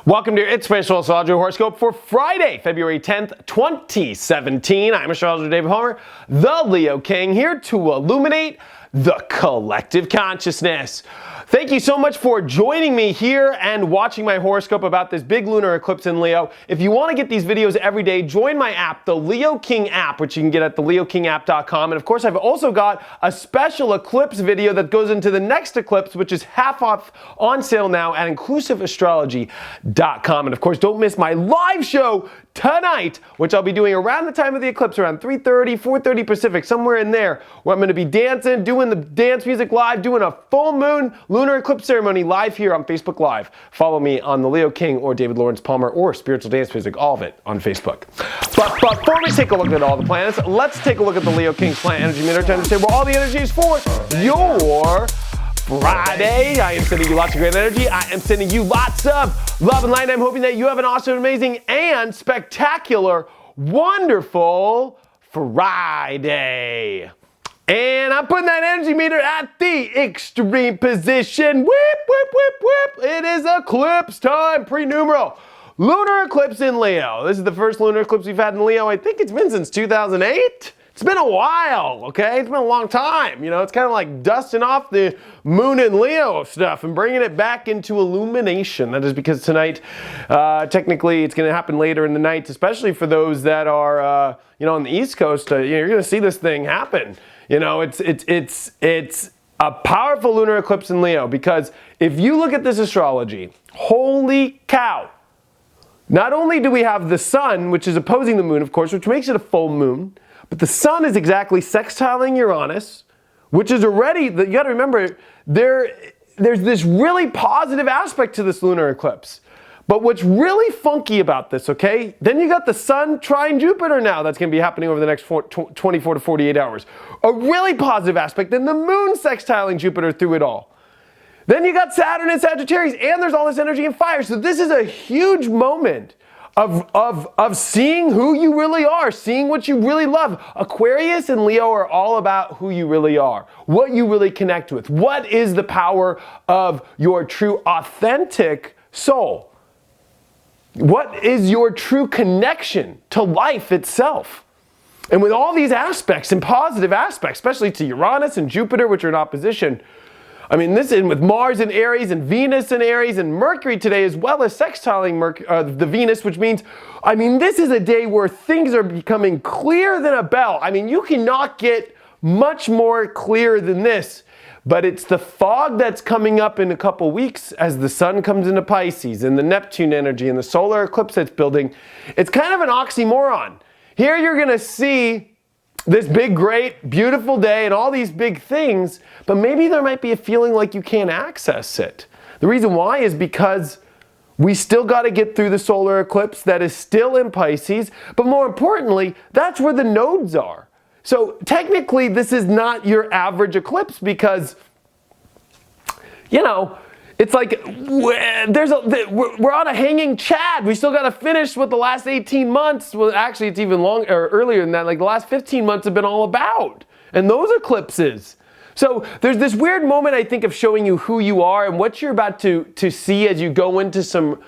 Welcome to your Inspirational Astrology Horoscope for Friday, February 10th, 2017. I'm astrologer David Homer, the Leo King, here to illuminate the collective consciousness. Thank you so much for joining me here and watching my horoscope about this big lunar eclipse in Leo. If you want to get these videos every day, join my app, the Leo King app, which you can get at theleokingapp.com. And of course, I've also got a special eclipse video that goes into the next eclipse, which is half off on sale now at inclusiveastrology.com. And of course, don't miss my live show tonight, which I'll be doing around the time of the eclipse, around 3:30, 4:30 Pacific, somewhere in there, where I'm going to be dancing, doing the dance music live, doing a full moon lunar eclipse ceremony live here on Facebook Live. Follow me on the Leo King or David Lawrence Palmer or Spiritual Dance Music, all of it on Facebook. But before we take a look at all the planets, let's take a look at the Leo King's planet energy meter to understand where all the energy is for your Friday. I am sending you lots of great energy. I am sending you lots of love and light. I'm hoping that you have an awesome, amazing, and spectacular, wonderful Friday. And I'm putting that energy meter at the extreme position. Whip, whip, whip, whip. It is eclipse time, pre-numeral. Lunar eclipse in Leo. This is the first lunar eclipse we've had in Leo. I think it's been since 2008. It's been a while, okay? It's been a long time. You know, it's kind of like dusting off the moon and Leo stuff and bringing it back into illumination. That is because tonight, technically, it's going to happen later in the night, especially for those that are, on the East Coast. You're going to see this thing happen. You know, it's a powerful lunar eclipse in Leo because if you look at this astrology, holy cow. Not only do we have the sun, which is opposing the moon, of course, which makes it a full moon, but the sun is exactly sextiling Uranus, which is already, you got to remember, there's this really positive aspect to this lunar eclipse. But what's really funky about this, okay, then you got the sun trine Jupiter now that's going to be happening over the next 24 to 48 hours. A really positive aspect, then the moon sextiling Jupiter through it all. Then you got Saturn and Sagittarius, and there's all this energy in fire. So this is a huge moment of seeing who you really are, seeing what you really love. Aquarius and Leo are all about who you really are, what you really connect with. What is the power of your true authentic soul? What is your true connection to life itself? And with all these aspects and positive aspects, especially to Uranus and Jupiter, which are in opposition, I mean, this is with Mars in Aries and Venus in Aries and Mercury today, as well as sextiling the Venus, which means, I mean, this is a day where things are becoming clear than a bell. I mean, you cannot get much more clear than this, but it's the fog that's coming up in a couple weeks as the sun comes into Pisces and the Neptune energy and the solar eclipse that's building. It's kind of an oxymoron. Here you're going to see this big, great, beautiful day and all these big things, but maybe there might be a feeling like you can't access it. The reason why is because we still got to get through the solar eclipse that is still in Pisces, but more importantly, that's where the nodes are. So technically, this is not your average eclipse because, it's like we're on a hanging chad. We still got to finish what the last 18 months, well, actually it's even longer or earlier than that, like the last 15 months have been all about. And those eclipses. So there's this weird moment, I think, of showing you who you are and what you're about to see as you go into some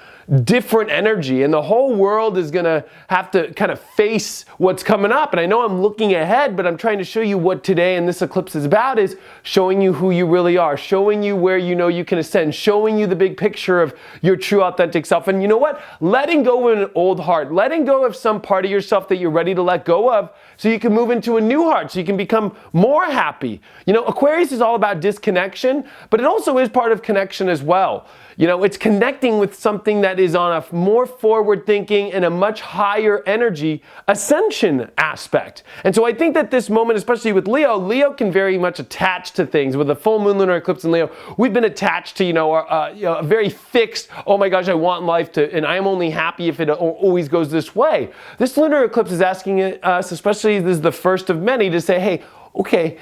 different energy. And the whole world is going to have to kind of face what's coming up. And I know I'm looking ahead, but I'm trying to show you what today and this eclipse is about, is showing you who you really are, showing you where you know you can ascend, showing you the big picture of your true authentic self. And you know what? Letting go of an old heart, letting go of some part of yourself that you're ready to let go of so you can move into a new heart, so you can become more happy. Aquarius is all about disconnection, but it also is part of connection as well. It's connecting with something that is on a more forward thinking and a much higher energy ascension aspect. And so I think that this moment, especially with Leo can very much attach to things. With the full moon lunar eclipse in Leo, we've been attached to, a very fixed, oh my gosh, I want life to, and I'm only happy if it always goes this way. This lunar eclipse is asking us, especially this is the first of many, to say, hey, okay,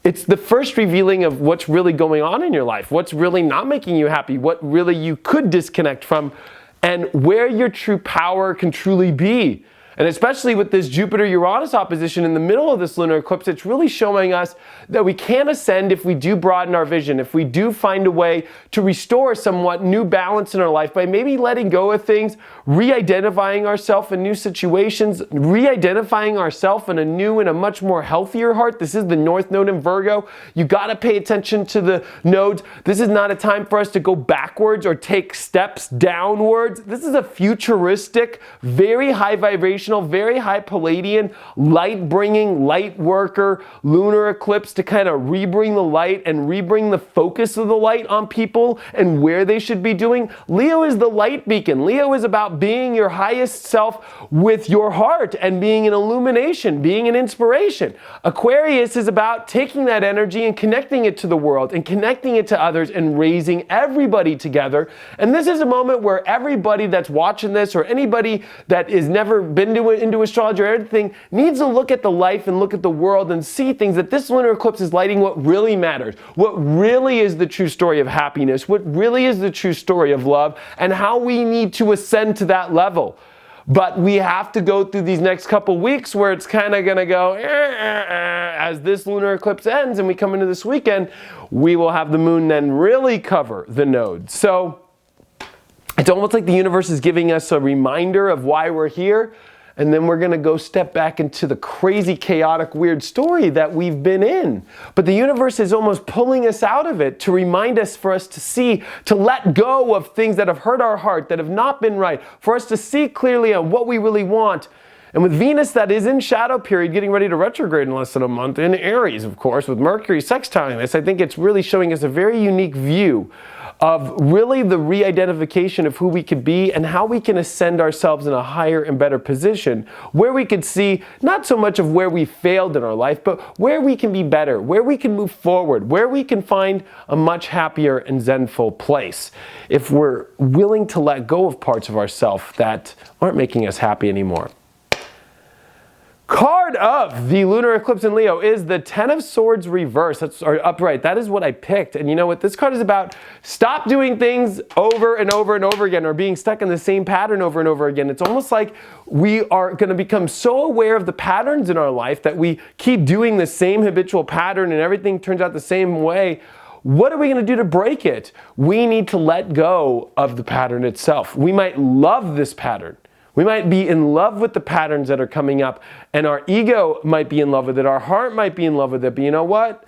it's the first revealing of what's really going on in your life, what's really not making you happy, what really you could disconnect from, and where your true power can truly be. And especially with this Jupiter-Uranus opposition in the middle of this lunar eclipse, it's really showing us that we can ascend if we do broaden our vision, if we do find a way to restore somewhat new balance in our life by maybe letting go of things, re-identifying ourselves in new situations, re-identifying ourselves in a new and a much more healthier heart. This is the North Node in Virgo. You got to pay attention to the nodes. This is not a time for us to go backwards or take steps downwards. This is a futuristic, very high vibrational, very high Palladian, light-bringing, light worker, lunar eclipse to kind of rebring the light and rebring the focus of the light on people and where they should be doing. Leo is the light beacon. Leo is about being your highest self with your heart and being an illumination, being an inspiration. Aquarius is about taking that energy and connecting it to the world and connecting it to others and raising everybody together. And this is a moment where everybody that's watching this or anybody that has never been into astrology or anything needs to look at the life and look at the world and see things that this lunar eclipse is lighting what really matters, what really is the true story of happiness, what really is the true story of love, and how we need to ascend to that level. But we have to go through these next couple weeks where it's kind of going to go as this lunar eclipse ends and we come into this weekend, we will have the moon then really cover the nodes. So it's almost like the universe is giving us a reminder of why we're here. And then we're going to go step back into the crazy, chaotic, weird story that we've been in. But the universe is almost pulling us out of it to remind us, for us to see, to let go of things that have hurt our heart, that have not been right, for us to see clearly on what we really want. And with Venus that is in shadow period, getting ready to retrograde in less than a month, in Aries, of course, with Mercury sextiling this, I think it's really showing us a very unique view of really the re-identification of who we could be and how we can ascend ourselves in a higher and better position, where we could see not so much of where we failed in our life, but where we can be better, where we can move forward, where we can find a much happier and zenful place if we're willing to let go of parts of ourselves that aren't making us happy anymore. Card of the lunar eclipse in Leo is the Ten of Swords reverse, or upright. That is what I picked. And you know what? This card is about stop doing things over and over and over again, or being stuck in the same pattern over and over again. It's almost like we are going to become so aware of the patterns in our life that we keep doing the same habitual pattern and everything turns out the same way. What are we going to do to break it? We need to let go of the pattern itself. We might love this pattern. We might be in love with the patterns that are coming up, and our ego might be in love with it, our heart might be in love with it, but you know what?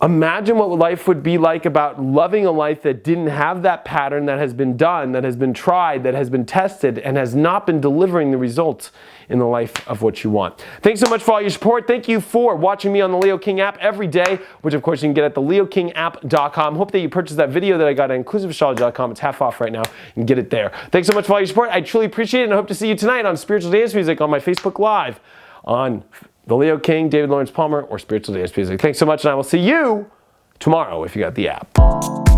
Imagine what life would be like about loving a life that didn't have that pattern, that has been done, that has been tried, that has been tested, and has not been delivering the results in the life of what you want. Thanks so much for all your support. Thank you for watching me on the Leo King app every day, which of course you can get at the leokingapp.com. Hope that you purchased that video that I got at inclusiveastrology.com. It's half off right now. You can get it there. Thanks so much for all your support. I truly appreciate it, and I hope to see you tonight on Spiritual Dance Music on my Facebook Live on the Leo King, David Lawrence Palmer, or Spiritual Dance Music. Thanks so much, and I will see you tomorrow if you got the app.